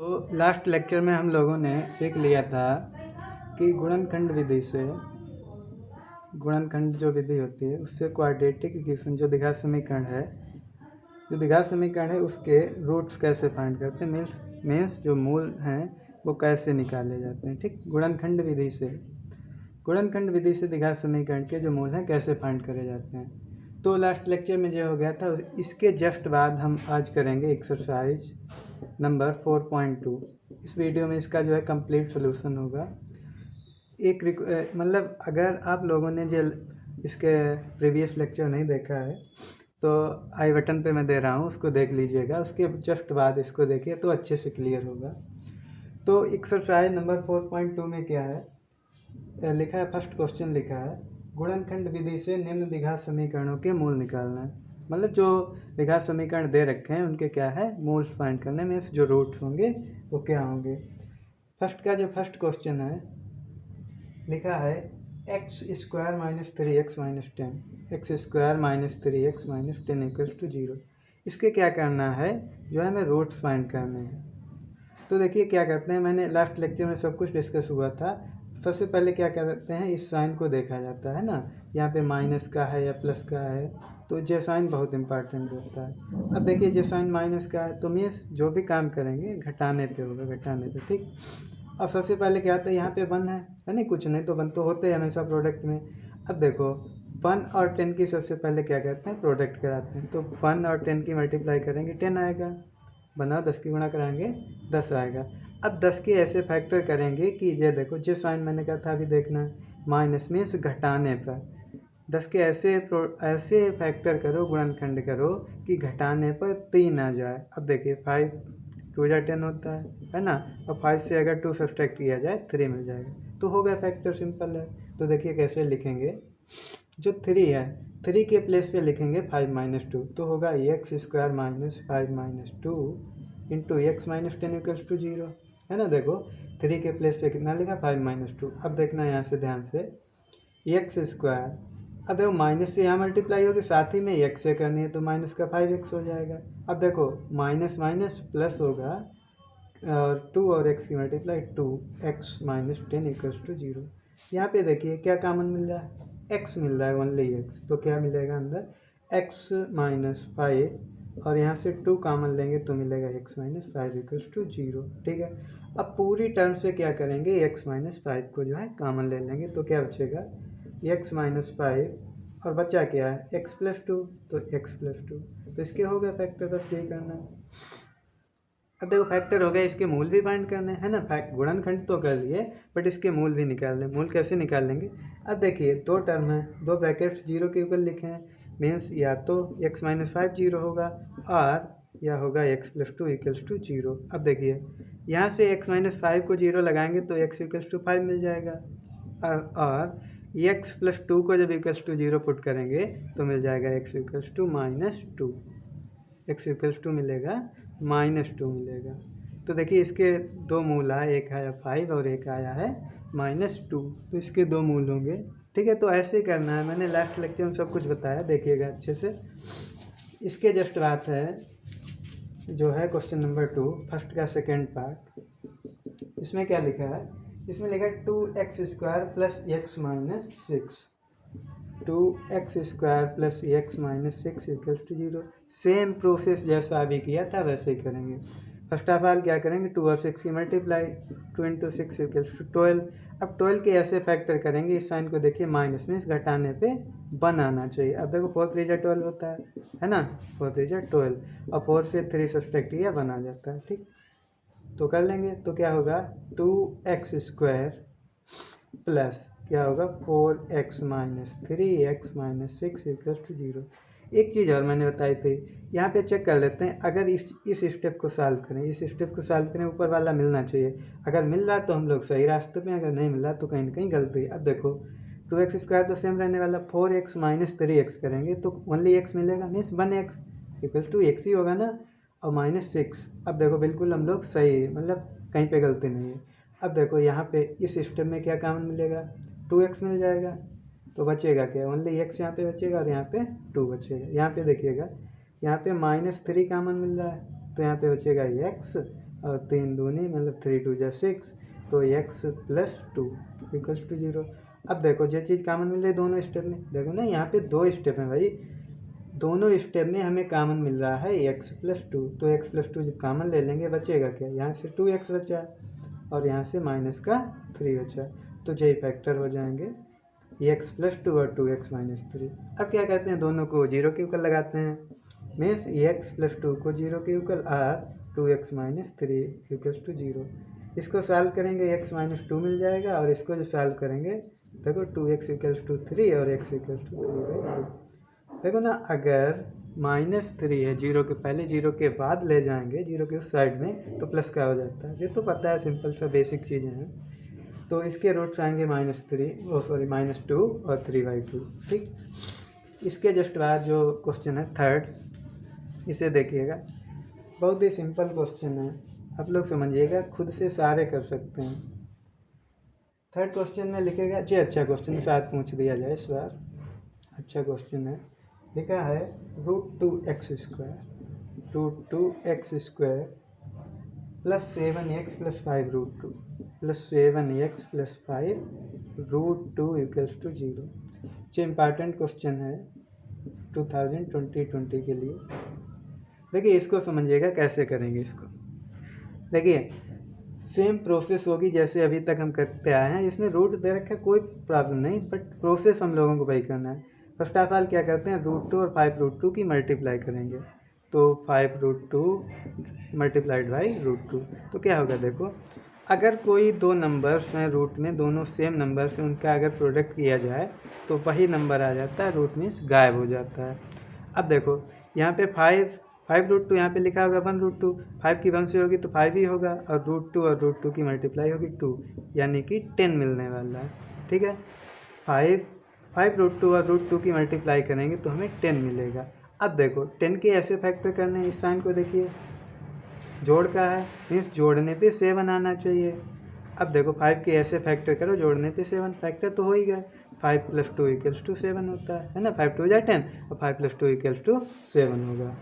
तो last lecture में हम लोगों ने सीख लिया था कि गुणनखंड विधि से गुणनखंड जो विधि होती है उससे क्वाड्रेटिक इक्वेशन जो द्विघात समीकरण है उसके रूट्स कैसे फाइंड करते हैं, मीन्स जो मूल हैं वो कैसे निकाले जाते हैं। ठीक, गुणनखंड विधि से द्विघात समीकरण के जो मूल हैं कैसे फाइंड करे जाते हैं। तो लास्ट लेक्चर में जो हो गया था इसके जस्ट बाद हम आज करेंगे एक्सरसाइज नंबर 4.2। इस वीडियो में इसका जो है कंप्लीट सोल्यूशन होगा। मतलब अगर आप लोगों ने जो इसके प्रीवियस लेक्चर नहीं देखा है तो आई बटन पे मैं दे रहा हूँ, उसको देख लीजिएगा। उसके जस्ट बाद इसको देखिए तो अच्छे से क्लियर होगा। तो एक्सरसाइज नंबर 4.2 में क्या है लिखा है, फर्स्ट क्वेश्चन लिखा है गुणनखंड विधि से निम्न द्विघात समीकरणों के मूल निकालना है। मतलब जो द्विघात समीकरण दे रखे हैं उनके क्या है मूल्स फाइंड करने में, जो रूट्स होंगे वो क्या होंगे। फर्स्ट क्वेश्चन है लिखा है x square minus 3x minus 10 x square minus 3x minus 10 equals to 0। इसके क्या करना है, जो है हमें रूट्स फाइंड करने हैं। तो देखिए क्या करते हैं, मैंने लास्ट लेक्चर में सब कुछ डिस्कस हुआ था। सबसे पहले क्या करते हैं, इस साइन को देखा जाता है ना, यहाँ पे माइनस का है या प्लस का है, तो जे साइन बहुत इंपॉर्टेंट होता है। अब देखिए जे साइन माइनस का है तो मीन्स जो भी काम करेंगे घटाने पे होगा, घटाने पे। ठीक, अब सबसे पहले क्या आता है, यहाँ पे 1 है नहीं, कुछ नहीं तो 1 तो होते हैं हमेशा प्रोडक्ट में। अब देखो 1 और 10 की सबसे पहले क्या करते हैं, प्रोडक्ट कराते हैं। तो 1 और 10 की मल्टीप्लाई करेंगे 10 आएगा, बना 10 की गुणा कराएंगे 10 आएगा। अब 10 के ऐसे फैक्टर करेंगे कि ये देखो जिस साइन मैंने कहा था अभी देखना, माइनस मीन्स घटाने पर 10 के ऐसे फैक्टर करो, गुणनखंड करो कि घटाने पर 3 आ जाए। अब देखिए 5 2 जा 10 होता है ना, और 5 से अगर 2 सब्सट्रैक्ट किया जाए 3 मिल जाएगा, तो हो गया फैक्टर, सिंपल है। तो देखिए कैसे लिखेंगे, जो 3 है 3 के प्लेस पे लिखेंगे 5 माइनस 2, तो होगा x square minus 5 minus 2 into x minus 10 equals to 0, है ना। देखो 3 के प्लेस पे कितना लिखा, 5 माइनस 2। अब देखना यहाँ से ध्यान से, एक्स स्क्वायर, अब देखो माइनस से यहाँ मल्टीप्लाई होगी, साथ ही में एक्स से करनी है तो माइनस का 5x हो जाएगा। अब देखो माइनस माइनस प्लस होगा और 2 और x की multiply 2x minus 10 equals to 0। यहाँ पे देखिए क्या कॉमन मिल रहा है, x मिल रहा है, ओनली x, तो क्या मिलेगा अंदर x माइनस 5, और यहाँ से 2 कॉमन लेंगे तो मिलेगा x माइनस 5 इक्वल्स टू 0। ठीक है, अब पूरी टर्म से क्या करेंगे, x माइनस 5 को जो है कॉमन ले लेंगे, तो क्या बचेगा x माइनस 5 और बचा क्या है x प्लस 2, तो x प्लस 2, तो इसके हो गए फैक्टर, बस यही करना है। अब देखो फैक्टर हो गया, इसके मूल भी फाइंड करने हैं ना, गुणनखंड तो कर लिए बट इसके मूल भी निकाल लें। मूल कैसे निकाल लेंगे, अब देखिए 2 टर्म है, 2 ब्रैकेट्स 0 के ऊपर लिखे हैं, मीन्स या तो x माइनस 5 0 होगा और या होगा x प्लस 2 इक्वल्स टू 0। अब देखिए यहाँ से x माइनस 5 को 0 लगाएंगे तो x इक्वल्स टू 5 मिल जाएगा, और x प्लस 2 को जब इक्वल्स टू 0 पुट करेंगे तो मिल जाएगा x equals to minus 2, x equals to मिलेगा माइनस 2 मिलेगा। तो देखिए इसके 2 मूल आए, एक आया 5 और एक आया है माइनस 2, तो इसके 2 मूल होंगे। ठीक है, तो ऐसे ही करना है, मैंने लास्ट लेक्चर में सब कुछ बताया, देखिएगा अच्छे से। इसके जस्ट बात है जो है क्वेश्चन नंबर 2 फर्स्ट का सेकेंड पार्ट। इसमें क्या लिखा है, इसमें लिखा है 2x square plus x minus 6, 2x square plus x minus 6 equals to 0। Same process जैसा अभी किया था वैसे ही करेंगे। फर्स्ट ऑफ ऑल क्या करेंगे, 2 और 6 की मल्टीप्लाई, 2 इंटू 6 इक्वल्स टू 12। अब 12 के ऐसे फैक्टर करेंगे, इस साइन को देखिए माइनस मीन्स घटाने पे 1 आना चाहिए। अब देखो 4 3 जा 12 होता है ना, 4 3 जा 12, और 4 से 3 सब्सट्रैक्ट किया 1 आ जाता है। ठीक, तो कर लेंगे, तो क्या होगा 2x स्क्वायर प्लस क्या होगा 4x minus 3x minus 6 equals to 0। एक चीज़ और मैंने बताई थी, यहाँ पे चेक कर लेते हैं, अगर इस स्टेप को सॉल्व करें, ऊपर वाला मिलना चाहिए। अगर मिल रहा तो हम लोग सही रास्ते पे, अगर नहीं मिल रहा तो कहीं ना कहीं गलती। अब देखो 2x स्क्वायर तो सेम रहने वाला, 4x माइनस 3x करेंगे तो ओनली x मिलेगा, means 1x equals to x ही होगा ना, और माइनस 6। अब देखो बिल्कुल हम लोग सही, मतलब कहीं पे गलती नहीं है। अब देखो यहाँ पे इस स्टेप में क्या कॉमन मिलेगा, 2x मिल जाएगा, तो बचेगा क्या, ओनली x यहाँ पे बचेगा और यहाँ पे 2 बचेगा। यहाँ पे देखिएगा यहाँ पे माइनस 3 कॉमन मिल रहा है, तो यहाँ पे बचेगा x और 3 दूनी मतलब 3 2 जा 6, तो x प्लस 2 इक्वल्स टू 0। अब देखो जो चीज़ कॉमन मिल रही है दोनों स्टेप में, देखो ना यहाँ पे 2 स्टेप हैं भाई, दोनों स्टेप में हमें कॉमन मिल रहा है x प्लस 2, तो x प्लस 2 जब कॉमन ले लेंगे बचेगा क्या, यहाँ से 2x बचा और यहाँ से माइनस का 3 बचा, तो यही फैक्टर हो जाएंगे x प्लस 2 और 2x माइनस 3। अब क्या करते हैं, दोनों को 0 के इक्वल लगाते हैं, मीन्स x प्लस 2 को 0 के इक्वल और 2x माइनस 3 इक्वल्स टू 0। इसको सॉल्व करेंगे x माइनस 2 मिल जाएगा, और इसको जो सॉल्व करेंगे देखो 2x इक्वल्स टू 3 और x इक्वल्स टू 3/2। देखो ना, अगर -3 है, 0 के पहले 0 के बाद ले जाएंगे 0 के उस साइड में, तो प्लस का हो जाता है, ये तो पता है, सिंपल सा बेसिक चीज़ें हैं। तो इसके रूट्स आएंगे -2 और 3/2। ठीक, इसके जस्ट बाद जो क्वेश्चन है थर्ड, इसे देखिएगा, बहुत ही सिंपल क्वेश्चन है, आप लोग समझिएगा, खुद से सारे कर सकते हैं। थर्ड क्वेश्चन में लिखेगा जी, अच्छा क्वेश्चन शायद पूछ दिया जाए इस बार, अच्छा क्वेश्चन है, लिखा है √2x² plus 7x plus 5√2 plus 7x plus 5√2 equals to 0। जो इम्पॉर्टेंट क्वेश्चन है 2020 के लिए। देखिए इसको समझिएगा कैसे करेंगे इसको। देखिए सेम प्रोसेस होगी जैसे अभी तक हम करते आए हैं, इसमें रूट दे रखा है कोई प्रॉब्लम नहीं, बट प्रोसेस हम लोगों को वही करना है। फर्स्ट ऑफ ऑल क्या करते हैं, √2 और 5√2 की मल्टीप्लाई करेंगे, तो 5√2 मल्टीप्लाइड बाई √2, तो क्या होगा, देखो अगर कोई दो नंबर्स हैं रूट में, दोनों सेम नंबर्स हैं, उनका अगर प्रोडक्ट किया जाए तो वही नंबर आ जाता है, रूट मीन्स गायब हो जाता है। अब देखो यहाँ पे 5√2 यहाँ पे लिखा होगा 1√2, 5 की 1 से होगी तो 5 ही होगा, और √2 और √2 की मल्टीप्लाई होगी 2, यानी कि 10 मिलने वाला है। ठीक है, 5√2 और √2 की मल्टीप्लाई करेंगे तो हमें 10 मिलेगा। अब देखो 10 के ऐसे फैक्टर करने हैं, इस साइन को देखिए, जोड़ का है, मीन्स जोड़ने पे 7 आना चाहिए। अब देखो 5 के ऐसे फैक्टर करो, जोड़ने पे 7, फैक्टर तो हो ही गया, 5 + 2 = 7 होता है ना, 5 2 = 10 और 5 + 2 = 7 होगा।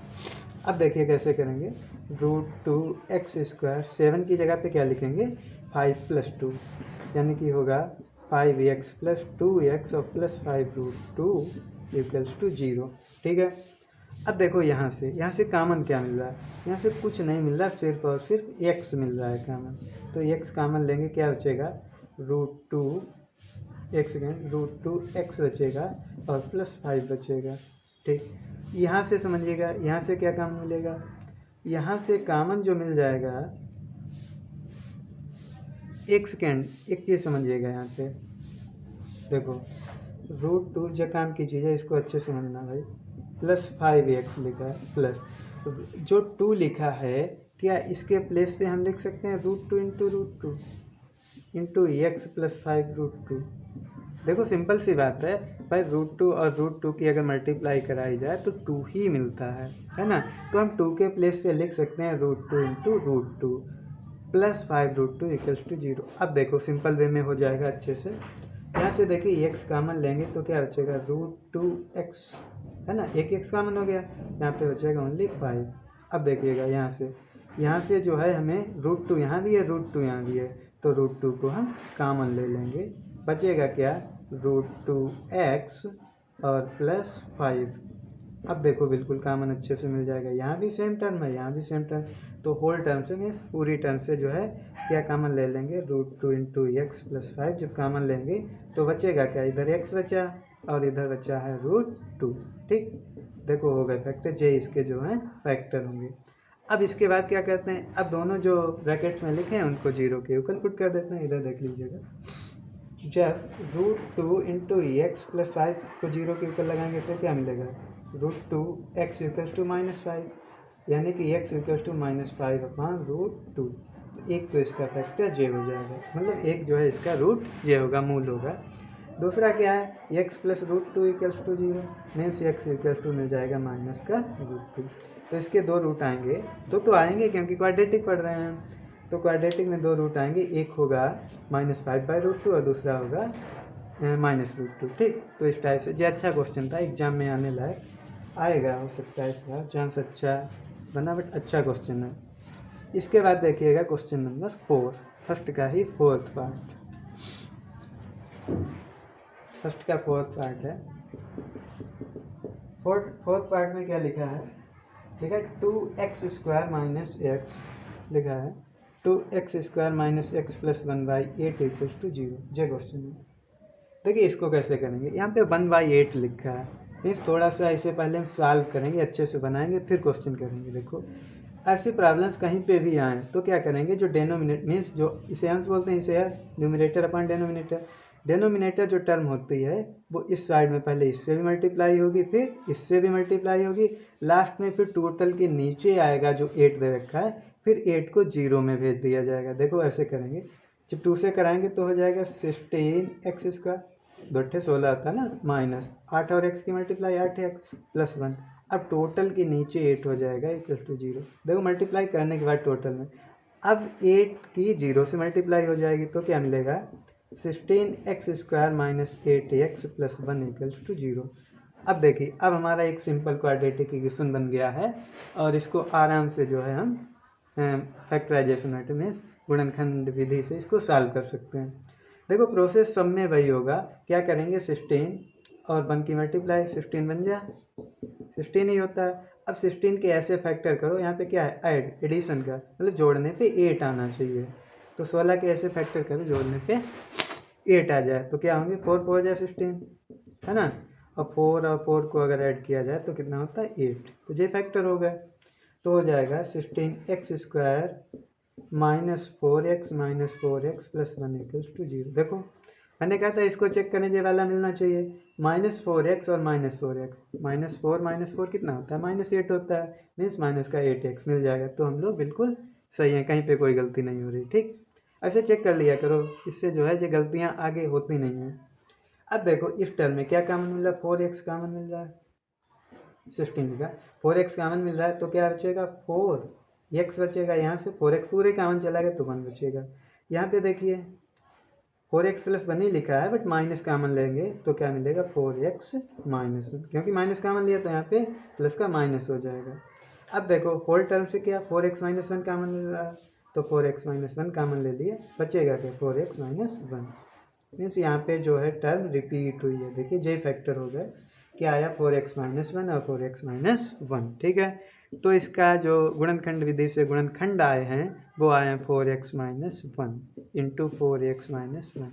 अब देखिए कैसे करेंगे, √2x², 7 की जगह पे क्या लिखेंगे 5 + 2, यानी कि होगा 5x + 2x और प्लस 5√2 = 0। ठीक है, अब देखो यहाँ से कॉमन क्या मिल रहा है, यहाँ से कुछ नहीं मिल रहा, सिर्फ और सिर्फ x मिल रहा है कॉमन, तो x कॉमन लेंगे, क्या बचेगा √2x बचेगा और प्लस 5 बचेगा। ठीक, यहाँ से समझिएगा, यहाँ से क्या कॉमन मिलेगा, यहाँ से कॉमन जो मिल जाएगा, एक सेकेंड एक चीज़ समझिएगा, यहाँ पे देखो √2 जो काम की चीज़ है इसको अच्छे से समझना भाई, प्लस 5x लिखा है, प्लस जो 2 लिखा है, क्या इसके प्लेस पे हम लिख सकते हैं √2 इंटू x प्लस 5√2। देखो सिंपल सी बात है भाई, √2 और √2 की अगर मल्टीप्लाई कराई जाए तो 2 ही मिलता है ना, तो हम 2 के प्लेस पे लिख सकते हैं √2 इंटू √2 प्लस 5√2 = 0। अब देखो सिंपल वे में हो जाएगा अच्छे से, यहाँ से देखिए x कॉमन लेंगे तो क्या बचेगा √2x, है ना, एक x कॉमन हो गया, यहाँ पे बचेगा ओनली 5। अब देखिएगा यहाँ से जो है हमें √2 यहाँ भी है, √2 यहाँ भी है, तो √2 को हम कॉमन ले लेंगे, बचेगा क्या √2x और प्लस 5। अब देखो बिल्कुल कॉमन अच्छे से मिल जाएगा, यहाँ भी सेम टर्म है, यहाँ भी सेम टर्म, तो होल टर्म से मीन्स पूरी टर्म से जो है क्या कॉमन ले लेंगे √2 इंटू x प्लस 5। जब कॉमन लेंगे तो बचेगा क्या, इधर x बचा और इधर बचा है √2। ठीक, देखो हो गए फैक्टर, जे इसके जो हैं फैक्टर होंगे। अब इसके बाद क्या करते हैं, अब दोनों जो ब्रैकेट्स में लिखे हैं उनको 0 के इक्वल पुट कर देते हैं। इधर देख लीजिएगा, जब √2 इंटू x प्लस 5 को 0 के ऊपर लगाएंगे तो क्या मिलेगा √2x = -5, यानी कि x = -5/√2। एक तो इसका फैक्टर j हो जाएगा, मतलब एक जो है इसका रूट j होगा, मूल होगा। दूसरा क्या है, x + √2 = 0, मीन्स x = मिल जाएगा -√2। तो इसके दो रूट आएंगे, तो आएंगे क्योंकि क्वाड्रेटिक पढ़ रहे हैं, तो क्वाड्रेटिक में दो रूट आएंगे, एक होगा -5/√2 और दूसरा होगा -√2। ठीक, तो इस टाइप से, ये अच्छा क्वेश्चन था, एग्जाम में आने लायक आएगा, हो सकता है इस बार चांस अच्छा बना, बट अच्छा क्वेश्चन है। इसके बाद देखिएगा क्वेश्चन नंबर 4, फर्स्ट का ही फोर्थ पार्ट। फर्स्ट का फोर्थ पार्ट है। फोर्थ पार्ट में क्या लिखा है? लिखा है 2x² माइनस एक्स, लिखा है 2x² minus x plus 1/8 equals to 0। ये क्वेश्चन है। देखिए इसको कैसे करेंगे, यहाँ पे 1/8 लिखा है, मीन्स थोड़ा सा इसे पहले हम सॉल्व करेंगे, अच्छे से बनाएंगे, फिर क्वेश्चन करेंगे। देखो ऐसी प्रॉब्लम्स कहीं पे भी आएँ तो क्या करेंगे, जो डेनोमिनेट मीन्स जो इसे अंश बोलते हैं, इसे है न्यूमिनेटर अपॉन डेनोमिनेटर। डेनोमिनेटर जो टर्म होती है वो इस साइड में पहले इससे भी मल्टीप्लाई होगी, फिर इससे भी मल्टीप्लाई होगी, लास्ट में फिर टोटल के नीचे आएगा जो 8 दे रखा है, फिर 8 को 0 में भेज दिया जाएगा। देखो ऐसे करेंगे, जब 2 से कराएंगे तो हो जाएगा 16x², 2 16 आता है ना, माइनस 8 और x की मल्टीप्लाई 8x प्लस 1। अब टोटल के नीचे 8 हो जाएगा इक्वल टू 0। देखो मल्टीप्लाई करने के बाद टोटल में अब 8 की 0 से मल्टीप्लाई हो जाएगी तो क्या मिलेगा, 16x² minus 8x plus 1 equals to 0। अब देखिए अब हमारा एक सिंपल क्वाड्रेटिक इक्वेशन बन गया है और इसको आराम से जो है हम फैक्टराइजेशन मेथड में गुणनखंड विधि से इसको सॉल्व कर सकते हैं। देखो प्रोसेस सब में वही होगा, क्या करेंगे 16 और 1 की मल्टीप्लाई, 16 बन जाए, 16 ही होता है। अब 16 के ऐसे फैक्टर करो, यहाँ पे क्या है ऐड, एडिशन का मतलब जोड़ने पे 8 आना चाहिए, तो 16 के ऐसे फैक्टर करो जोड़ने पे 8 आ जाए तो क्या होंगे, 4 हो जाए 16, है ना, और 4 और 4 को अगर ऐड किया जाए तो कितना होता है 8, तो ये फैक्टर हो गए, तो हो जाएगा 16x² minus 4x minus 4x plus 1 equals to 0। देखो मैंने कहा था इसको चेक करने ये वाला मिलना चाहिए, -4x और -4x, -4 कितना होता है, -8 होता है, मीन्स माइनस का 8x मिल जाएगा, तो हम लोग बिल्कुल सही हैं, कहीं पे कोई गलती नहीं हो रही। ठीक, ऐसे चेक कर लिया करो, इससे जो है ये गलतियाँ आगे होती नहीं हैं। अब देखो इस टर्म में क्या कॉमन मिल रहा है, 4x कॉमन मिल रहा है, 16 का 4x कॉमन मिल रहा है तो क्या बचेगा 4x बचेगा, यहाँ से 4x पूरे कॉमन चला गया तो 1 बचेगा। यहाँ पे देखिए 4x प्लस 1 ही लिखा है बट माइनस कॉमन लेंगे तो क्या मिलेगा 4x माइनस 1, क्योंकि माइनस कॉमन लिया तो यहाँ पे प्लस का माइनस हो जाएगा। अब देखो होल टर्म से क्या 4x माइनस 1 कॉमन मिल रहा है, तो 4x माइनस 1 कॉमन ले लिए, बचेगा क्या 4x माइनस 1, मीन्स यहाँ पे जो है टर्म रिपीट हुई है। देखिए जे फैक्टर हो गए, क्या आया 4x माइनस 1 और 4x माइनस 1। ठीक है, तो इसका जो गुणनखंड विधि से गुणनखंड आए हैं वो आए हैं 4x minus 1 into 4x minus 1।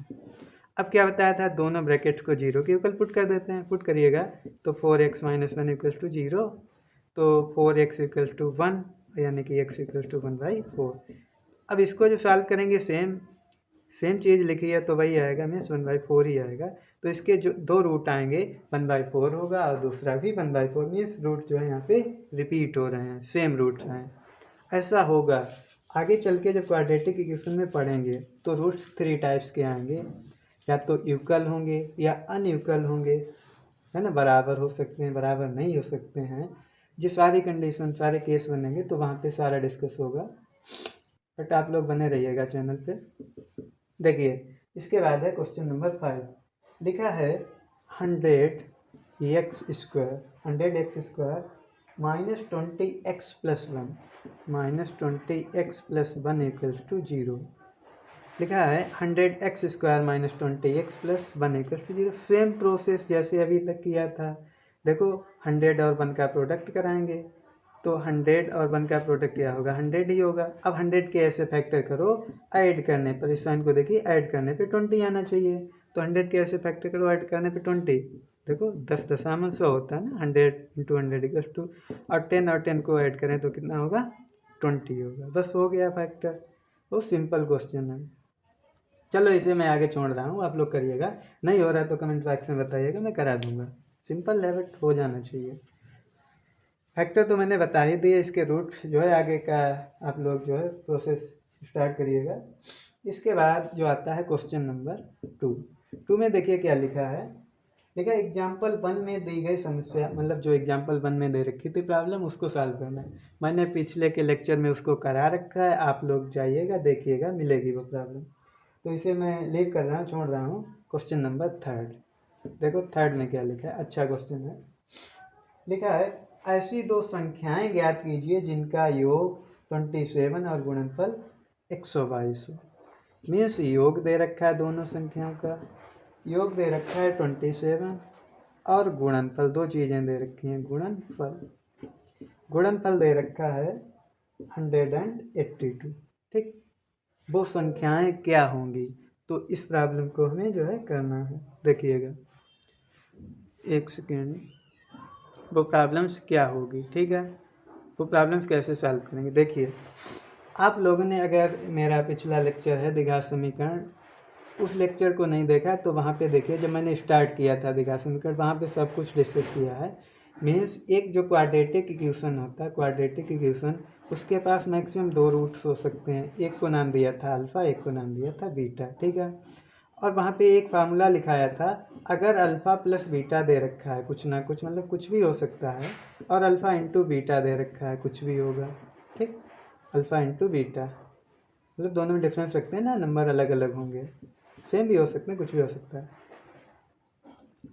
अब क्या बताया था, दोनों ब्रैकेट्स को 0 के इक्वल पुट कर देते हैं, पुट करिएगा तो 4x माइनस 1 इक्वल टू 0, तो 4x इक्वल टू 1 यानी कि x इक्वल टू 1/4। अब इसको जो सॉल्व करेंगे सेम चीज़ लिखी है तो वही आएगा, मीन्स 1/4 ही आएगा, तो इसके जो 2 रूट आएंगे 1/4 होगा और दूसरा भी 1/4, मीन्स रूट जो है यहाँ पे रिपीट हो रहे हैं, सेम रूट्स हैं। ऐसा होगा आगे चल के जब क्वाड्रेटिक इक्वेशन में पढ़ेंगे तो रूट्स 3 टाइप्स के आएंगे, या तो इक्वल होंगे या अनइक्वल होंगे, है ना, बराबर हो सकते हैं, बराबर नहीं हो सकते हैं। जिस सारी कंडीशन सारे केस बनेंगे तो वहाँ पे सारा डिस्कस होगा, बट आप लोग बने रहिएगा चैनल पे। देखिए इसके बाद है क्वेश्चन नंबर 5, लिखा है 100x² minus 20x plus 1 equals to 0। लिखा है 100x² minus 20x plus 1 equals to 0। Same process जैसे अभी तक किया था। देखो 100 और 1 का प्रोडक्ट कराएंगे तो 100 और 1 का प्रोडक्ट क्या होगा, 100 ही होगा। अब 100 के ऐसे फैक्टर करो, ऐड करने पर इस साइन को देखिए, ऐड करने पे 20 आना चाहिए, तो 100 के ऐसे फैक्टर करो, ऐड करने पे 20। देखो 10 दशामन 100 होता है ना, 100 इंटू 100 इक्वल्स टू, और 10 को ऐड करें तो कितना होगा 20 होगा, बस हो गया फैक्टर। वो सिंपल क्वेश्चन है। चलो इसे मैं आगे छोड़ रहा हूँ, आप लोग करिएगा, नहीं हो रहा तो कमेंट बॉक्स में बताइएगा, मैं करा दूँगा। सिंपल है बट हो जाना चाहिए। फैक्टर तो मैंने बता ही दिए, इसके रूट्स जो है आगे का आप लोग जो है प्रोसेस स्टार्ट करिएगा। इसके बाद जो आता है क्वेश्चन नंबर 2 में देखिए क्या लिखा है, लिखा है एग्जाम्पल 1 में दी गई समस्या, मतलब जो एग्जाम्पल 1 में दे रखी थी प्रॉब्लम उसको सॉल्व करना है। मैंने पिछले के लेक्चर में उसको करा रखा है, आप लोग जाइएगा देखिएगा, मिलेगी वो प्रॉब्लम। तो इसे मैं लीव कर रहा हूँ, छोड़ रहा हूँ। क्वेश्चन नंबर 3, देखो 3 में क्या लिखा है, अच्छा क्वेश्चन है। लिखा है ऐसी 2 संख्याएं ज्ञात कीजिए जिनका योग 27 और गुणनफल 122। मीन्स योग दे रखा है दोनों संख्याओं का, योग दे रखा है 27 और गुणनफल, दो चीज़ें दे रखी हैं। गुणनफल दे रखा है 182। ठीक, वो संख्याएं क्या होंगी, तो इस प्रॉब्लम को हमें जो है करना है। देखिएगा एक सेकेंड, वो प्रॉब्लम्स क्या होगी। ठीक है, वो प्रॉब्लम्स कैसे सॉल्व करेंगे। देखिए, आप लोगों ने अगर मेरा पिछला लेक्चर है द्विघात समीकरण, उस लेक्चर को नहीं देखा तो वहाँ पे देखिए, जब मैंने स्टार्ट किया था द्विघात समीकरण, वहाँ पे सब कुछ डिस्कस किया है। मीन्स एक जो क्वाड्रेटिक इक्वेशन होता है, क्वाड्रेटिक इक्वेशन, उसके पास मैक्सिमम 2 रूट्स हो सकते हैं। एक को नाम दिया था अल्फ़ा, एक को नाम दिया था बीटा। ठीक है, और वहाँ पे एक फार्मूला लिखाया था, अगर अल्फ़ा प्लस बीटा दे रखा है, कुछ ना कुछ मतलब कुछ भी हो सकता है, और अल्फ़ा इंटू बीटा दे रखा है, कुछ भी होगा। ठीक, अल्फ़ा इंटू बीटा मतलब दोनों में डिफरेंस रखते हैं ना, नंबर अलग अलग होंगे, सेम भी हो सकते हैं, कुछ भी हो सकता है।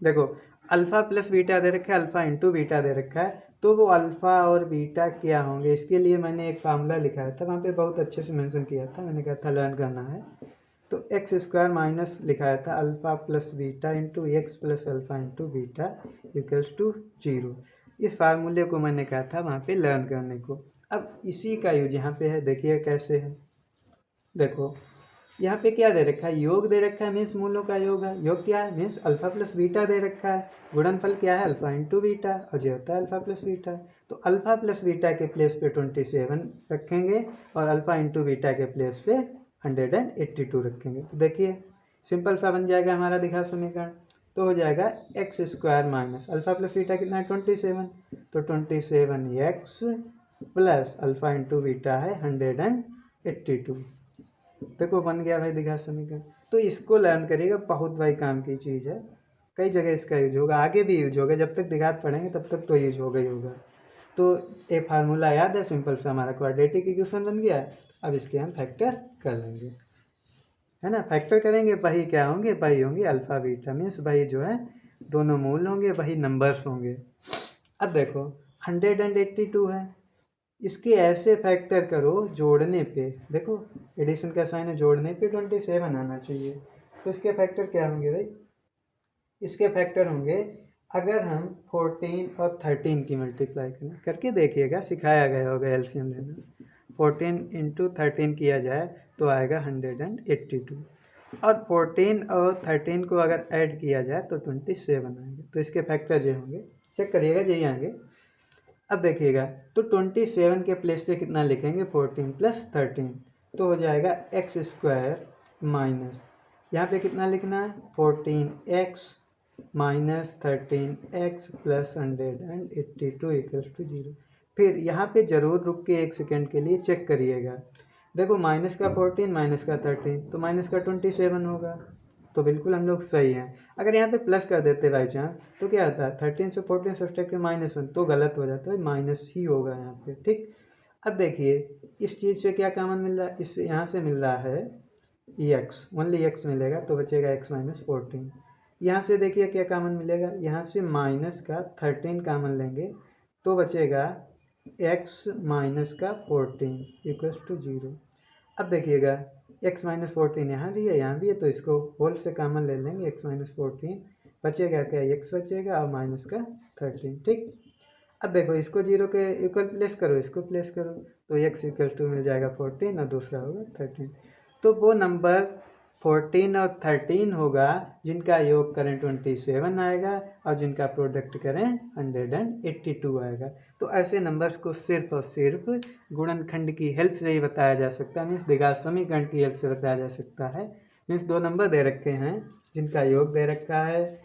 देखो, अल्फ़ा प्लस बीटा दे रखा है, अल्फ़ा इंटू बीटा दे रखा है, तो वो अल्फ़ा और बीटा क्या होंगे, इसके लिए मैंने एक फार्मूला लिखाया था, वहाँ पे बहुत अच्छे से मेंशन किया था। मैंने कहा था लर्न करना है, तो एक्स स्क्वायर माइनस लिखाया था alpha plus beta into x plus alpha into beta equals to 0। इस फार्मूले को मैंने कहा था वहाँ पे लर्न करने को। अब इसी का यूज यहाँ पे है, देखिए कैसे है। देखो, यहाँ पे क्या दे रखा है, योग दे रखा है, मीन्स मूलों का योग है। योग क्या है, मीन्स अल्फ़ा प्लस बीटा दे रखा है। गुणनफल क्या है, अल्फ़ा इंटू बीटा, और ये होता है अल्फ़ा प्लस बीटा। तो अल्फ़ा प्लस बीटा के प्लेस पे 27 रखेंगे, और अल्फ़ा इंटू बीटा के प्लेस पे 182 रखेंगे। तो देखिए सिंपल सा बन जाएगा हमारा द्विघात समीकरण। तो हो जाएगा x square minus alpha plus beta कितना है 27, तो 27x plus alpha into beta है 182। देखो बन गया भाई द्विघात समीकरण। तो इसको लर्न करिएगा, बहुत भाई काम की चीज़ है, कई जगह इसका यूज होगा, आगे भी यूज होगा। जब तक द्विघात पढ़ेंगे तब तक तो यूज होगा ही होगा। तो एक फार्मूला याद है, सिंपल सा हमारा क्वाड्रेटिक इक्वेशन बन गया है। अब इसके हम फैक्टर कर लेंगे, है ना। फैक्टर करेंगे, वही क्या होंगे, वही होंगे अल्फ़ा बीटा, मीन्स वही जो है दोनों मूल होंगे, वही नंबर्स होंगे। अब देखो 182 है, इसके ऐसे फैक्टर करो जोड़ने पे, देखो एडिशन का साइन है, जोड़ने पे 27 आना चाहिए। तो इसके फैक्टर क्या होंगे भाई, इसके फैक्टर होंगे, अगर हम 14 और 13 की मल्टीप्लाई करें, करके देखिएगा, सिखाया गया होगा एलसीएम लेना। 14 इंटू 13 किया जाए तो आएगा 182, और 14 और 13 को अगर ऐड किया जाए तो 27 आएंगे। तो इसके फैक्टर जो होंगे, चेक करिएगा, यही आएंगे। अब देखिएगा, तो 27 के प्लेस पे कितना लिखेंगे, 14 प्लस 13, तो हो जाएगा एक्स स्क्वायर माइनस, यहाँ पे कितना लिखना है 14x minus 13x plus 182 equals to 0। फिर यहाँ पे ज़रूर रुक के 1 सेकेंड के लिए चेक करिएगा। देखो माइनस का 14 माइनस का 13 तो माइनस का 27 होगा, तो बिल्कुल हम लोग सही हैं। अगर यहाँ पे प्लस कर देते बाई चांस तो क्या आता है, 13 से 14 सब्सट्रैक्ट में -1, तो गलत हो जाता है, माइनस ही होगा यहाँ पे। ठीक, अब देखिए इस चीज़ से क्या कॉमन मिल रहा है, इससे यहाँ से मिल रहा है एक्स, ओनली एक्स मिलेगा, तो बचेगा x माइनस 14। यहाँ से देखिए क्या कॉमन मिलेगा, यहाँ से माइनस का 13 कॉमन लेंगे तो बचेगा x माइनस का 14 इक्वल्स टू 0। अब देखिएगा x माइनस 14 यहाँ भी है, यहाँ भी है, तो इसको होल से कॉमन ले लेंगे, x माइनस 14 बचेगा क्या, x बचेगा और माइनस का 13। ठीक, अब देखो इसको 0 के इक्वल प्लेस करो, इसको प्लेस करो, तो x इक्वल टू मिल जाएगा 14 और दूसरा होगा 13। तो वो नंबर 14 और 13 होगा जिनका योग करें 27 आएगा, और जिनका प्रोडक्ट करें 182 आएगा। तो ऐसे नंबर्स को सिर्फ और सिर्फ गुणनखंड की हेल्प से ही बताया जा सकता है, मीन्स द्विघात समीकरण की हेल्प से बताया जा सकता है। मीन्स दो नंबर दे रखे हैं जिनका योग दे रखा है,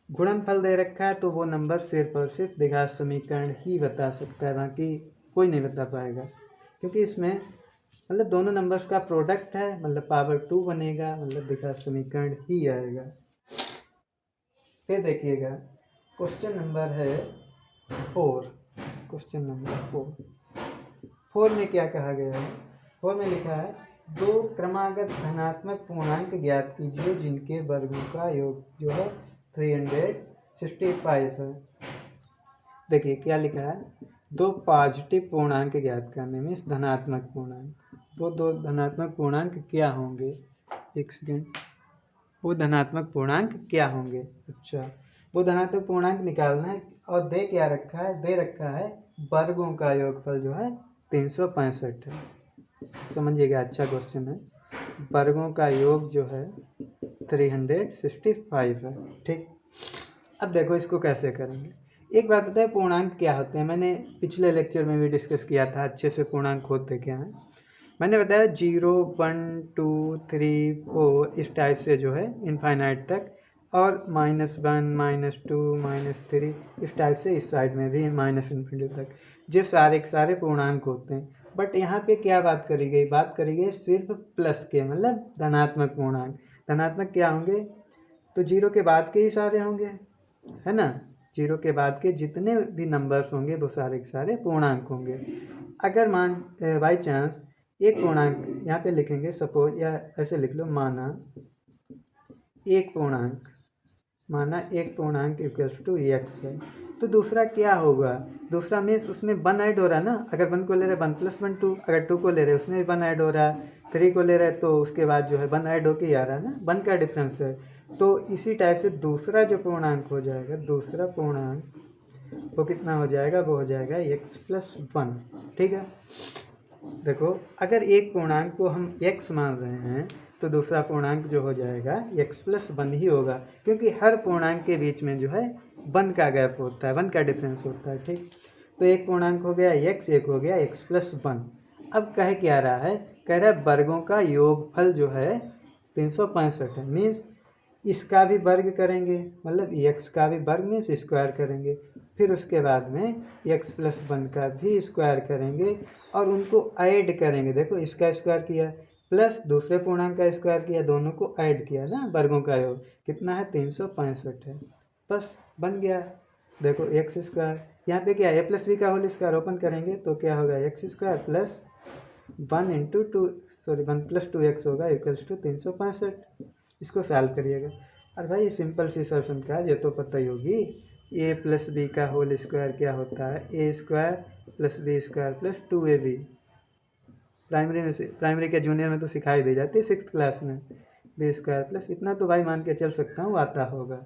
गुणनफल दे रखा है, तो वो नंबर सिर्फ और सिर्फ द्विघात समीकरण ही बता सकता है, बाकी कोई नहीं बता पाएगा, क्योंकि इसमें मतलब दोनों नंबर्स का प्रोडक्ट है, मतलब पावर 2 बनेगा, मतलब द्विघात समीकरण ही आएगा। फिर देखिएगा क्वेश्चन नंबर है 4, क्वेश्चन नंबर 4 में क्या कहा गया है, 4 में लिखा है 2 क्रमागत धनात्मक पूर्णांक ज्ञात कीजिए जिनके वर्गों का योग जो है 365 है। देखिए क्या लिखा है, दो पॉजिटिव पूर्णांक ज्ञात करने मीन्स धनात्मक पूर्णांक। वो दो धनात्मक पूर्णांक क्या होंगे, एक सेकेंड, वो धनात्मक पूर्णांक क्या होंगे। अच्छा, वो धनात्मक पूर्णांक निकालना है और दे क्या रखा है, दे रखा है वर्गों का योगफल जो है 365 है। समझिएगा, अच्छा क्वेश्चन है। वर्गों का योग जो है 365 है। ठीक, अब देखो इसको कैसे करेंगे। एक बात होता है पूर्णांक क्या होते हैं, मैंने पिछले लेक्चर में भी डिस्कस किया था अच्छे से पूर्णांक होते क्या हैं। मैंने बताया 0, 1, 2, 3, 4 इस टाइप से जो है इनफाइनाइट तक, और -1, -2, -3 इस टाइप से इस साइड में भी -∞ तक, ये सारे के सारे पूर्णांक होते हैं। बट यहाँ पे क्या बात करी गई, बात करी गई सिर्फ प्लस के, मतलब धनात्मक पूर्णांक। धनात्मक क्या होंगे, तो 0 के बाद के ही सारे होंगे, है ना। 0 के बाद के जितने भी नंबर्स होंगे वो सारे के सारे पूर्णांक होंगे। अगर मान बाई चांस एक पूर्णांक यहाँ पे लिखेंगे, सपोज या ऐसे लिख लो, माना एक पूर्णांक इक्वल्स टू x है, तो दूसरा क्या होगा, दूसरा मीन्स उसमें 1 ऐड हो रहा है ना। अगर 1 को ले रहे 1 + 1 2, अगर 2 को ले रहे उसमें भी 1 ऐड हो रहा है, 3 को ले रहे तो उसके बाद जो है 1 ऐड होके ही आ रहा है ना, 1 का डिफरेंस है। तो इसी टाइप से दूसरा जो पूर्णांक हो जाएगा, दूसरा पूर्णांक वो कितना हो जाएगा, वो हो जाएगा x + 1। ठीक है, देखो अगर एक पूर्णांक को हम x मान रहे हैं तो दूसरा पूर्णांक जो हो जाएगा x + 1 ही होगा, क्योंकि हर पूर्णांक के बीच में जो है 1 का गैप होता है, 1 का डिफरेंस होता है। ठीक, तो एक पूर्णांक हो गया x, एक हो गया x + 1। अब कह क्या रहा है, कह रहा है वर्गों का योगफल जो है 365 है, मीन्स इसका भी वर्ग करेंगे, मतलब x का भी वर्ग मीन्स स्क्वायर करेंगे, फिर उसके बाद में x + 1 का भी स्क्वायर करेंगे और उनको ऐड करेंगे। देखो इसका स्क्वायर किया प्लस दूसरे पूर्णांक का स्क्वायर किया, दोनों को ऐड किया ना, वर्गों का योग कितना है 365 है, बस बन गया। देखो x², यहाँ पे क्या है a + b का होल स्क्वायर, ओपन करेंगे तो क्या होगा x² + 1 + 2x होगा इक्वल्स टू 365। इसको सॉल्व करिएगा। और भाई ये सिंपल सी सॉल्यूशन का है, ये तो पता ही होगी। a + b का होल स्क्वायर क्या होता है, a² + b² + 2ab। प्राइमरी के जूनियर में तो सिखाई दी जाती है 6th क्लास में, b² प्लस इतना तो भाई मान के चल सकता हूँ आता होगा।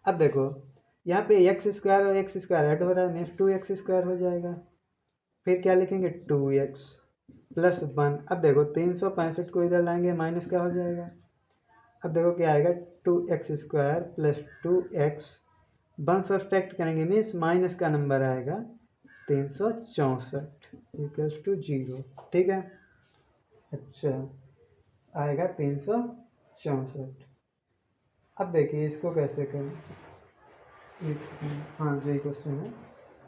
अब देखो यहाँ पे x² और x² ऐड हो रहा है, मीन्स 2x² हो जाएगा। फिर क्या लिखेंगे 2x + 1। अब देखो 365 को इधर लाएंगे माइनस का हो जाएगा। अब देखो क्या आएगा 2x² + 2x, 1 सब्सट्रैक्ट करेंगे मीन्स माइनस का नंबर आएगा 364 इक्वल्स टू 0। ठीक है, अच्छा आएगा 364। अब देखिए इसको कैसे करें, हाँ जो ये क्वेश्चन है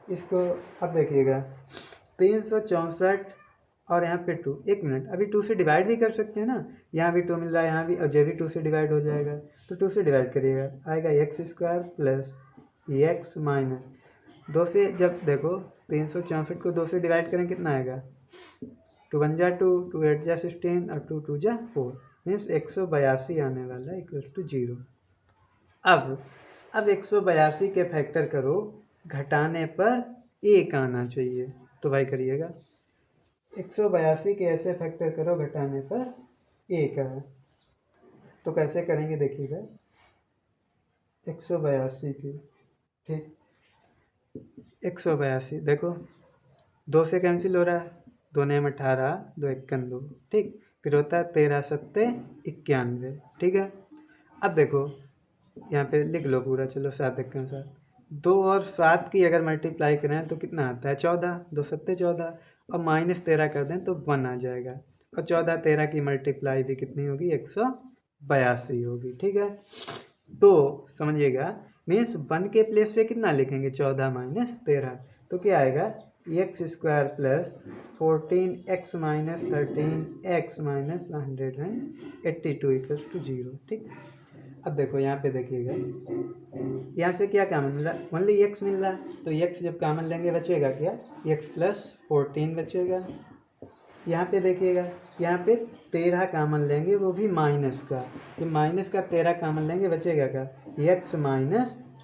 इसको अब देखिएगा 364 और यहाँ पे 2, 1 मिनट, अभी 2 से डिवाइड भी कर सकते हैं ना, यहाँ भी 2 मिल रहा है, यहाँ भी, और जब भी 2 से डिवाइड हो जाएगा तो 2 से डिवाइड करिएगा, आएगा x² + x - 2 से, जब देखो 364 को 2 से डिवाइड करें कितना आएगा, 2 × 1 = 2, 2 × 8 = 16 और 2 × 2 = 4, मीन्स 182 आने वाला है इक्वल्स टू 0। अब 182 के फैक्टर करो, घटाने पर 1 आना चाहिए, तो भाई करिएगा 182 के ऐसे फैक्टर करो घटाने पर 1 है, तो कैसे करेंगे देखिएगा 182 की, ठीक 182 देखो 2 से कैंसिल हो रहा है, 2 × 9 = 18, 2 × 1 = 2, ठीक, फिर होता है 13 × 7 = 91। ठीक है, अब देखो यहाँ पे लिख लो पूरा, चलो 7 × 1 = 7, 2 और 7 की अगर मल्टीप्लाई करें तो कितना आता है 14, 2 × 7 = 14, और -13 कर दें तो 1 आ जाएगा, और 14 13 की मल्टीप्लाई भी कितनी होगी 182 होगी। ठीक है, तो समझिएगा मीन्स 1 के प्लेस पे कितना लिखेंगे 14 - 13, तो क्या आएगा x² + 14x - 13x - 182 = 0। ठीक, अब देखो यहाँ पे देखिएगा, यहाँ से क्या कॉमन मिला, ओनली x मिल रहा है, तो x जब कॉमन लेंगे बचेगा क्या, x + 14 बचेगा। यहाँ पे देखिएगा, यहाँ पे 13 कॉमन लेंगे, वो भी माइनस का, तो माइनस का 13 कॉमन लेंगे बचेगा क्या, x -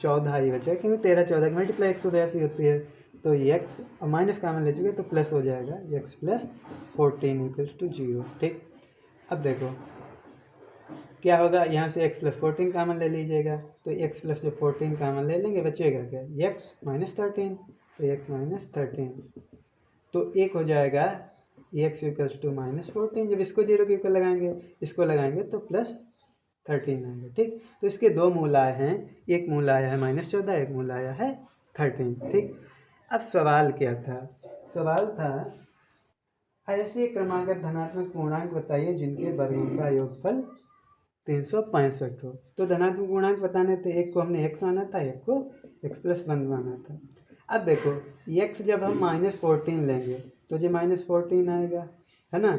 14 ही बचेगा, क्योंकि 13 14 की मल्टीप्लाई 182 होती है, तो एक्स और माइनस कॉमन ले चुके तो प्लस हो जाएगा एक्स प्लस 14 इक्वल्स टू 0। ठीक, अब देखो क्या होगा, यहाँ से x प्लस 14 कॉमन ले लीजिएगा, तो x प्लस 14 कॉमन ले लेंगे, बचेगा क्या, x माइनस 13, तो x माइनस 13, तो एक हो जाएगा x इक्वल्स टू माइनस 14। जब इसको 0 के ऊपर लगाएंगे, इसको लगाएंगे तो प्लस 13 आएगा। ठीक, तो इसके दो मूल आए हैं, एक मूल आया है -14, एक मूल आया है 13। ठीक, अब सवाल क्या था, सवाल था ऐसे क्रमागत धनात्मक पूर्णांक बताइए जिनके वर्गों का योगफल 365 हो। तो धनात्मक पूर्णांक बताने थे, एक को हमने x माना था, एक को x प्लस 1 माना था। अब देखो x जब हम -14 लेंगे तो जो -14 आएगा, है ना।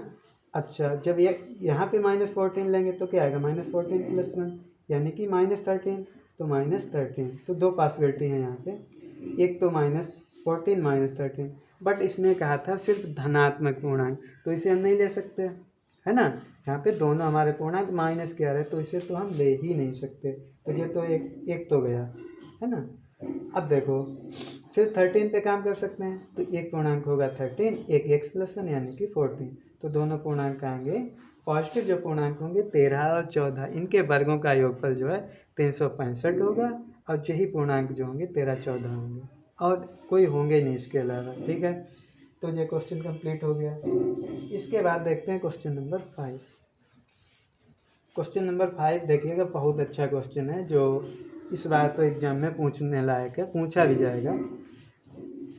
अच्छा, जब ये यहाँ पे -14 लेंगे तो क्या आएगा, -14 प्लस 1 यानी कि -13, तो -13, तो दो पॉसिबिलिटी है यहाँ पे, एक तो -14 -13, बट इसने कहा था सिर्फ धनात्मक पूर्णांक, तो इसे हम नहीं ले सकते, है ना। यहाँ पे दोनों हमारे पूर्णांक माइनस के आ रहे, तो इसे तो हम ले ही नहीं सकते, तो ये तो एक तो गया, है ना। अब देखो सिर्फ 13 पे काम कर सकते हैं, तो एक पूर्णांक होगा 13, एक x प्लस 1 यानी कि 14, तो दोनों पूर्णांक आएंगे पॉजिटिव, जो पूर्णांक होंगे 13 और 14, इनके वर्गों का योगफल जो है 365 होगा, और यही पूर्णांक जो होंगे 13 14 होंगे, और कोई होंगे नहीं इसके अलावा। ठीक है, तो ये क्वेश्चन कंप्लीट हो गया। इसके बाद देखते हैं क्वेश्चन नंबर 5। क्वेश्चन नंबर 5 देखिएगा, बहुत अच्छा क्वेश्चन है, जो इस बार तो एग्जाम में पूछने लायक है, पूछा भी जाएगा।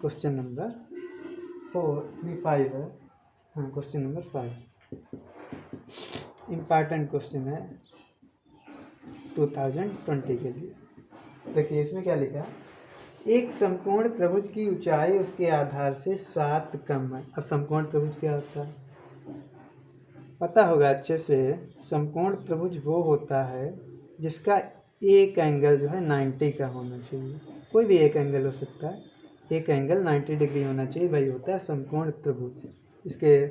क्वेश्चन नंबर 5 है, हाँ क्वेश्चन नंबर 5 इम्पॉर्टेंट क्वेश्चन है 2020 के लिए। देखिए इसमें क्या लिखा है, एक समकोण त्रिभुज की ऊंचाई उसके आधार से 7 कम है। अब समकोण त्रिभुज क्या होता है पता होगा अच्छे से। समकोण त्रिभुज वो होता है जिसका एक एंगल जो है 90 का होना चाहिए, कोई भी एक एंगल हो सकता है, एक एंगल 90 डिग्री होना चाहिए, वही होता है समकोण त्रिभुज। इसके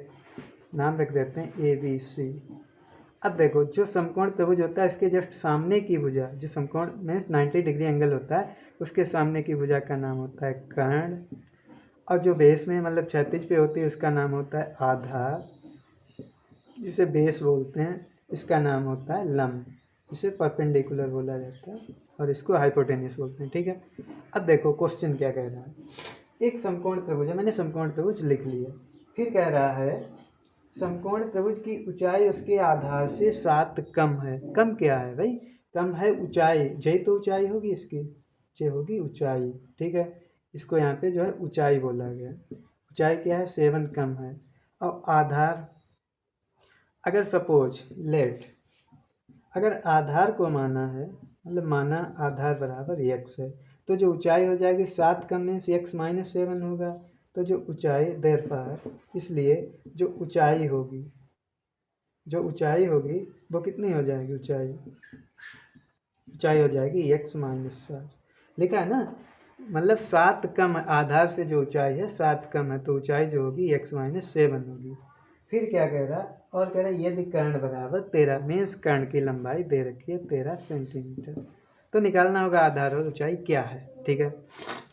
नाम रख देते हैं ABC। अब देखो जो समकोण त्रिभुज होता है, इसके जस्ट सामने की भुजा, जो समकोण में 90 डिग्री एंगल होता है, उसके सामने की भुजा का नाम होता है कर्ण, और जो बेस में मतलब क्षैतिज पे होती है उसका नाम होता है आधार, जिसे बेस बोलते हैं, इसका नाम होता है लंब, जिसे परपेंडिकुलर बोला जाता है, और इसको हाइपोटेन्यूस बोलते हैं। ठीक है, अब देखो क्वेश्चन क्या कह रहा है, एक समकोण त्रिभुज है, मैंने समकोण त्रिभुज लिख लिया, फिर कह रहा है समकोण त्रिभुज की ऊंचाई उसके आधार से 7 कम है। कम क्या है भाई, कम है ऊंचाई, यही तो ऊंचाई होगी इसकी, ये होगी ऊंचाई। ठीक है, इसको यहाँ पे जो है ऊंचाई बोला गया, ऊंचाई क्या है 7 कम है। और आधार, अगर सपोज लेट, अगर आधार को माना है, मतलब माना आधार बराबर x है, तो जो ऊंचाई हो जाएगी 7 कम में से x माइनस 7 होगा, तो जो ऊंचाई देयरफॉर, इसलिए जो ऊंचाई होगी, जो ऊंचाई होगी वो कितनी हो जाएगी, ऊंचाई हो जाएगी x माइनस 7, लिखा है ना, मतलब 7 कम, आधार से जो ऊंचाई है 7 कम है, तो ऊंचाई जो होगी x माइनस 7 होगी। फिर क्या कह रहा, और कह रहा है यदि कर्ण बराबर 13, मीन्स कर्ण की लंबाई दे रखी है 13 सेंटीमीटर, तो निकालना होगा आधार और ऊंचाई क्या है। ठीक है,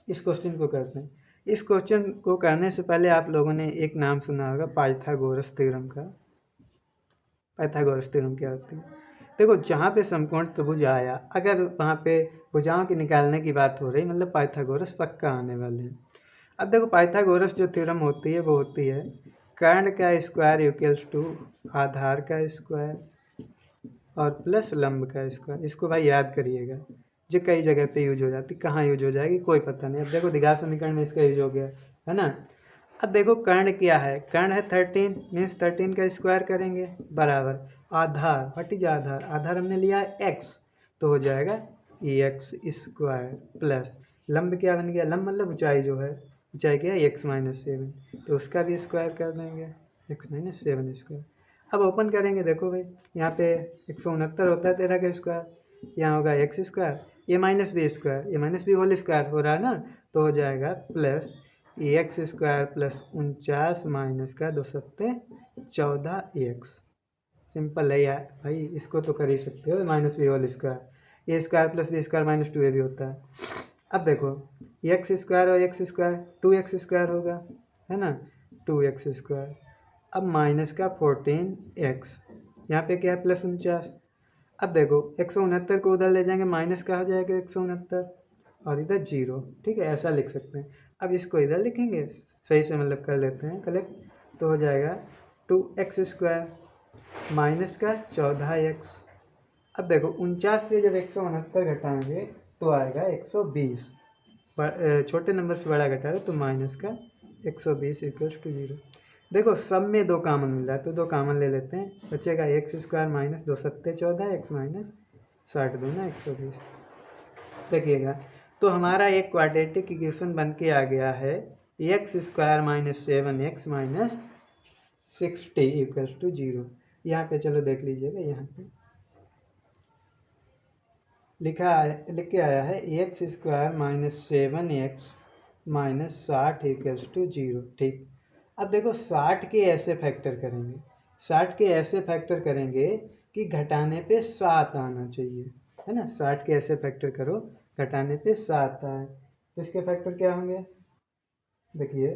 इस क्वेश्चन को करते हैं। इस क्वेश्चन को करने से पहले आप लोगों ने एक नाम सुना होगा पाइथागोरस थ्योरम का। पाइथागोरस थ्योरम क्या होती है, देखो जहाँ पे समकोण त्रिभुज आया, अगर वहाँ पे भुजाओं के निकालने की बात हो रही, मतलब पाइथागोरस पक्का आने वाले हैं। अब देखो पाइथागोरस जो थ्योरम होती है वो होती है कर्ण का स्क्वायर इक्वल्स टू आधार का स्क्वायर और प्लस लंब का स्क्वायर। इसको भाई याद करिएगा, जो कई जगह पे यूज हो जाती, कहाँ यूज हो जाएगी कोई पता नहीं। अब देखो द्विघात समीकरण में इसका यूज हो गया, है ना। अब देखो कर्ण क्या है, कर्ण है 13, मीन्स 13 का स्क्वायर करेंगे बराबर आधार, व्हाट इज आधार, आधार हमने लिया है x, तो हो जाएगा x स्क्वायर प्लस लंब क्या बन गया, लंब मतलब ऊंचाई जो है, ऊंचाई क्या है x माइनस 7, तो उसका भी स्क्वायर कर देंगे x माइनस 7 स्क्वायर। अब ओपन करेंगे, देखो भाई यहाँ पे 169 होता है 13 का स्क्वायर, यहाँ होगा x स्क्वायर, ये माइनस बी स्क्वायर, ये माइनस बी होल स्क्वायर हो रहा है ना, तो हो जाएगा plus x square plus 49 minus का 2 सत्ते 14x। सिंपल है यार भाई, इसको तो कर ही सकते हो, minus B whole square, A square plus B square minus 2a भी होता है। अब देखो एक्स स्क्वायर और एक्स स्क्वायर 2x² होगा, है ना, 2x²। अब माइनस का 14x, यहाँ पे क्या है +49। अब देखो 169 को उधर ले जाएंगे, माइनस का हो जाएगा 169 और इधर 0, ठीक है, ऐसा लिख सकते हैं। अब इसको इधर लिखेंगे, सही से मतलब कर लेते हैं कलेक्ट, तो हो जाएगा 2x² माइनस का 14x। अब देखो 49 से जब 169 घटाएंगे तो आएगा 120, छोटे नंबर से बड़ा घटा रहे तो माइनस का 120 = 0। देखो सब में 2 कॉमन मिल रहा है तो 2 कॉमन ले लेते हैं, बचेगा x² माइनस 2 7 14 x माइनस 60 दूना 120। देखिएगा तो हमारा एक क्वाड्रेटिक इक्वेशन बन के आ गया है x² माइनस 7x माइनस 60 = 0। यहाँ पे चलो देख लीजिएगा, यहाँ पे लिख के आया है x² माइनस 7x माइनस 60 = 0, ठीक। अब देखो 60 के ऐसे फैक्टर करेंगे, 60 के ऐसे फैक्टर करेंगे कि घटाने पे 7 आना चाहिए, है ना। 60 के ऐसे फैक्टर करो घटाने पे 7 आए, तो इसके फैक्टर क्या होंगे, देखिए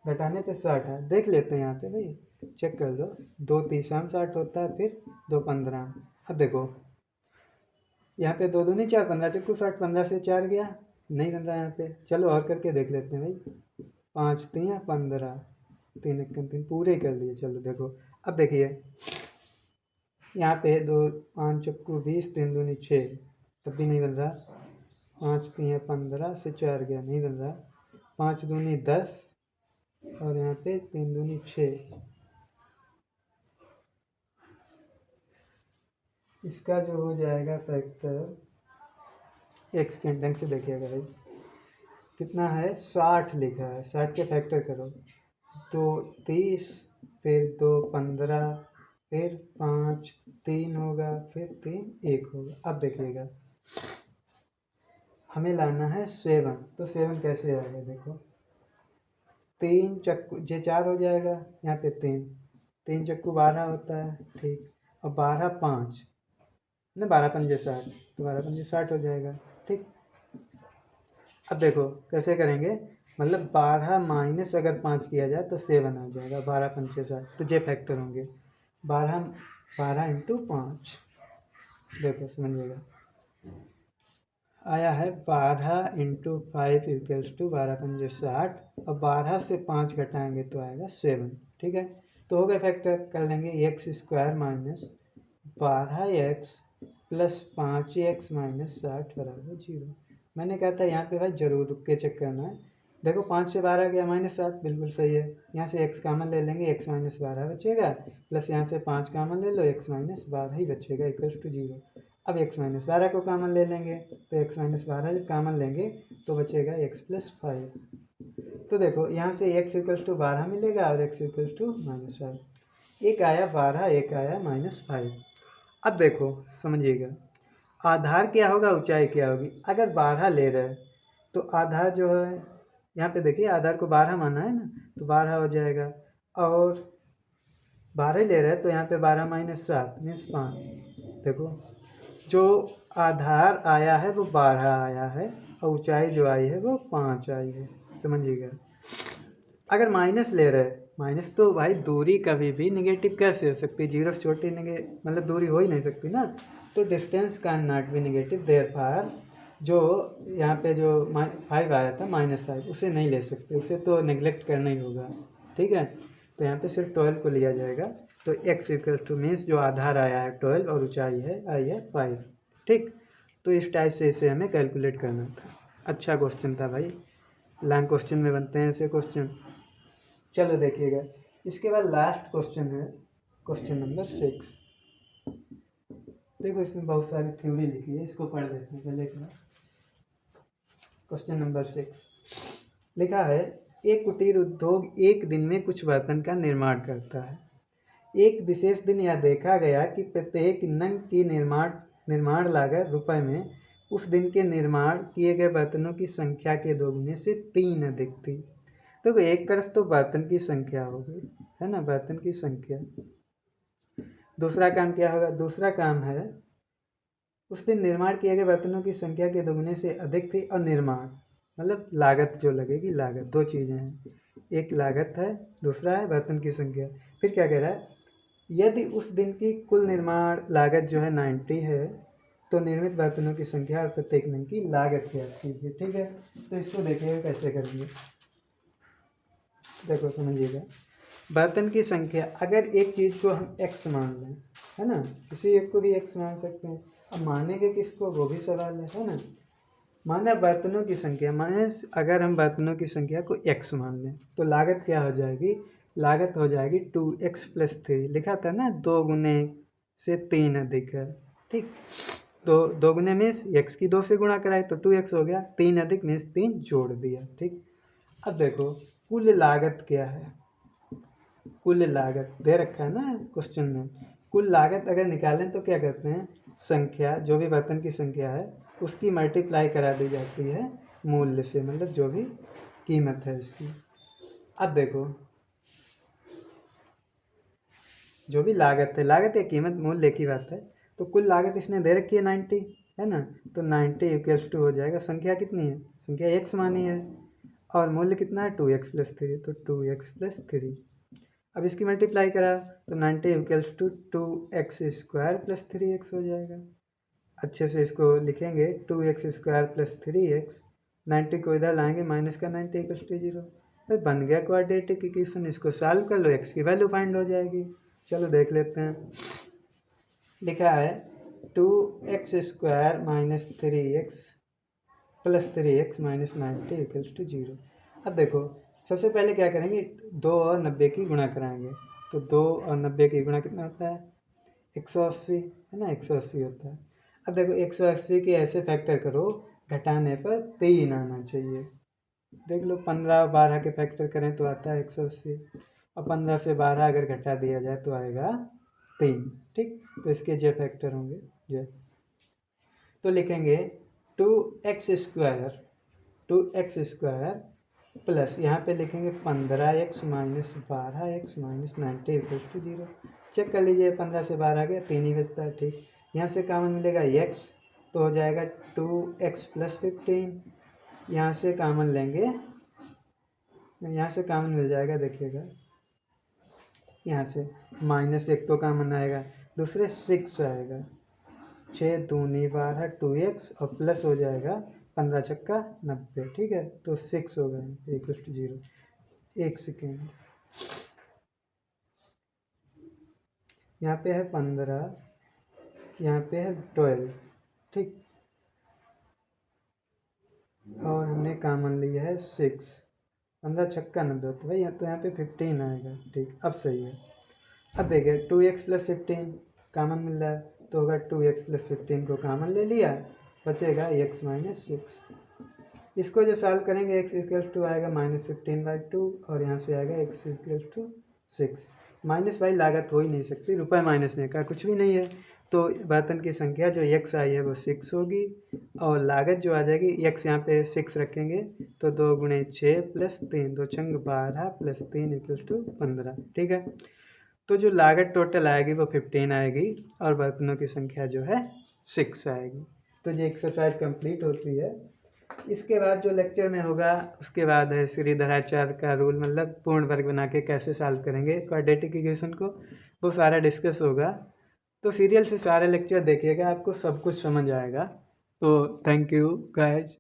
घटाने पे 60 है, देख लेते हैं यहाँ पे भाई, चेक कर लो। 2 3 60 होता है, फिर 2 15। अब देखो यहाँ पे 2 दूनी 4 15 चक्कू 60, 15 से 4 गया, नहीं बन रहा यहाँ पे। चलो और करके देख लेते हैं भाई, 5 3 15, 3 1 3 पूरे कर लिए। चलो देखो अब देखिए यहाँ पे 2 5 चक्कू 20, 3 दूनी 6, तब भी नहीं बन रहा। 5 3 15 से 4 गया, नहीं बन रहा। 5 दूनी 10 और यहाँ पे 3 दूनी 6, इसका जो हो जाएगा फैक्टर, एक सेकेंड ढंग से देखिएगा भाई, कितना है 60 लिखा है, 60 के फैक्टर करो, 2 30, फिर 2 15, फिर 5 3 होगा, फिर 3 1 होगा। अब देखिएगा हमें लाना है 7, तो 7 कैसे आएगा, देखो 3 चक्कू जे 4 हो जाएगा, यहाँ पे 3 चक्कू 12 होता है, ठीक। और 12 5 ना, 12 पंजे 60, तो 12 पंजे 60 हो जाएगा, ठीक। अब देखो कैसे करेंगे, मतलब 12 माइनस अगर 5 किया जाए तो 7 आ जाएगा, 12 पंचे 60, तो जे फैक्टर होंगे 12 इंटू 5। देखो समझिएगा, आया है 12 इंटू 5 = 12 पंजे 60, और 12 से 5 घटाएंगे तो आएगा 7, ठीक है। तो हो गए फैक्टर, कर लेंगे x² minus 12x plus 5x minus 60 = 0। मैंने कहा था यहाँ पे भाई जरूर रुक के चेक करना है। देखो 5 से 12 गया -7, बिल्कुल सही है। यहाँ से x कॉमन ले लेंगे, x माइनस 12 बचेगा, प्लस यहाँ से 5 कॉमन ले लो, x माइनस 12 ही बचेगा = 0। अब x माइनस 12 को कॉमन ले लेंगे, तो x माइनस 12 जब कॉमन लेंगे तो बचेगा x प्लस 5। तो देखो यहाँ से x = 12 मिलेगा और x = -5, एक आया 12, एक आया -5। अब देखो समझिएगा, आधार क्या होगा, ऊंचाई क्या होगी। अगर 12 ले रहे हैं तो आधार जो है, यहाँ पे देखिए आधार को 12 माना है ना, तो 12 हो जाएगा, और 12 ले रहे हैं तो यहाँ पे 12 माइनस 7 मीन्स 5। देखो जो आधार आया है वो 12 आया है, और ऊंचाई जो आई है वो 5 आई है, समझिएगा। अगर माइनस ले रहे हैं, माइनस तो भाई दूरी कभी भी निगेटिव कैसे हो सकती है, 0 से छोटी मतलब दूरी हो ही नहीं सकती ना, तो distance can not be negative, therefore जो यहाँ पे जो 5 आया था -5, उसे नहीं ले सकते, उसे तो नेग्लेक्ट करना ही होगा, ठीक है। तो यहाँ पे सिर्फ 12 को लिया जाएगा, तो x = मीन्स जो आधार आया है 12 और ऊंचाई है आई है 5, ठीक। तो इस टाइप से इसे हमें कैलकुलेट करना था। अच्छा क्वेश्चन था भाई, लॉन्ग क्वेश्चन में बनते हैं ऐसे क्वेश्चन। चलो देखिएगा, इसके बाद लास्ट क्वेश्चन है क्वेश्चन नंबर 6। देखो इसमें बहुत सारी थ्योरी लिखी है, इसको पढ़ लेते हैं पहले। क्वेश्चन नंबर 6 लिखा है, एक कुटीर उद्योग एक दिन में कुछ बर्तन का निर्माण करता है। एक विशेष दिन यह देखा गया कि प्रत्येक नंग की निर्माण लागत रुपए में उस दिन के निर्माण किए गए बर्तनों की संख्या के दोगुने से 3 अधिक थी। तो एक तरफ तो बर्तन की संख्या हो गई, है ना, बर्तन की संख्या। दूसरा काम क्या होगा, दूसरा काम है उस दिन निर्माण किए गए बर्तनों की संख्या के दोगुने से अधिक थी और निर्माण मतलब लागत जो लगेगी, लागत दो चीज़ें हैं, एक लागत है, दूसरा है बर्तन की संख्या। फिर क्या कह रहा है, यदि उस दिन की कुल निर्माण लागत जो है 90 है तो निर्मित बर्तनों की संख्या और प्रत्येक दिन की लागत क्या कीजिए। ठीक है, तो इसको देखिएगा कैसे करेंगे। देखो समझिएगा, बर्तन की संख्या, अगर एक चीज़ को हम x मान लें, है ना, किसी एक को भी x मान सकते हैं। अब मानेंगे किसको, वो भी सवाल है ना। माना बर्तनों की संख्या, माने अगर हम बर्तनों की संख्या को x मान लें तो लागत क्या हो जाएगी, लागत हो जाएगी 2x + 3। लिखा था ना 2 गुने से 3 अधिक है। ठीक, तो 2 गुने मीन्स x की 2 से गुणा कराए तो 2x हो गया, 3 अधिक मीन्स 3 जोड़ दिया। ठीक, अब देखो कुल लागत क्या है, कुल लागत दे रखा है ना क्वेश्चन में। कुल लागत अगर निकालें तो क्या करते हैं, संख्या जो भी बर्तन की संख्या है उसकी मल्टीप्लाई करा दी जाती है मूल्य से, मतलब जो भी कीमत है उसकी। अब देखो जो भी लागत है, लागत या कीमत मूल्य की बात है, तो कुल लागत इसने दे रखी है 90, है ना, तो 90 = हो जाएगा, संख्या कितनी है, संख्या x मानी है और मूल्य कितना है 2x + 3, तो 2x + 3। अब इसकी मल्टीप्लाई करा तो 90 = 2x² + 3x हो जाएगा। अच्छे से इसको लिखेंगे 2x² + 3x, 90 को इधर लाएंगे माइनस का 90 = 0। तो बन गया क्वाड्रेटिक इक्वेशन। इसको सॉल्व कर लो, x की वैल्यू फाइंड हो जाएगी। चलो देख लेते हैं। लिखा है 2x² - 3x + 3x - 90 = 0। अब देखो सबसे पहले क्या करेंगे, 2 और 90 की गुणा कराएंगे, तो 2 और 90 की गुणा कितना होता है 180, है ना, 180 होता है। अब देखो 180 के ऐसे फैक्टर करो घटाने पर 3 आना चाहिए। देख लो 15 और 12 के फैक्टर करें तो आता है 180, और 15 से 12 अगर घटा दिया जाए तो आएगा 3। ठीक, तो इसके जे फैक्टर होंगे जे, तो लिखेंगे 2x² प्लस यहाँ पे लिखेंगे 15x - 12x - 90 = 0। चेक कर लीजिए, 15 से 12 गया 3 ही बचता है। ठीक, यहाँ से कॉमन मिलेगा x, तो हो जाएगा 2x + 15। यहाँ से कॉमन लेंगे, यहाँ से कॉमन मिल जाएगा, देखिएगा यहाँ से -1 तो कॉमन आएगा, दूसरे 6 आएगा, 6 दूनी 12 2x और प्लस हो जाएगा 15 छक्का 90। ठीक है, तो 6 होगा = 0। एक सेकेंड, यहाँ पे है 15, यहाँ पे है 12। ठीक, और हमने कॉमन लिया है 6, 15 छक्का 90, तो भाई तो यहाँ पे 15 आएगा। ठीक, अब सही है। अब देखिए 2x + 15 कॉमन मिल रहा है, तो होगा 2x + 15 को कॉमन ले लिया, बचेगा x - 6। इसको जो सॉल्व करेंगे x = आएगा -15/2 और यहाँ से आएगा x = 6। माइनस भाई लागत हो ही नहीं सकती, रुपये माइनस में का कुछ भी नहीं है, तो बर्तन की संख्या जो x आई है वो 6 होगी, और लागत जो आ जाएगी x यहाँ पे 6 रखेंगे तो 2 गुणे 6 + 3, 2 छंग 12 + 3 = 15। ठीक है, तो जो लागत टोटल आएगी वो 15 आएगी और बर्तनों की संख्या जो है 6 आएगी। तो ये एक्सरसाइज कंप्लीट होती है। इसके बाद जो लेक्चर में होगा उसके बाद है श्रीधराचार्य का रूल, मतलब पूर्ण वर्ग बना के कैसे सॉल्व करेंगे क्वाड्रेटिक इक्वेशन को, वो सारा डिस्कस होगा। तो सीरियल से सारे लेक्चर देखिएगा, आपको सब कुछ समझ आएगा। तो थैंक यू गाइज।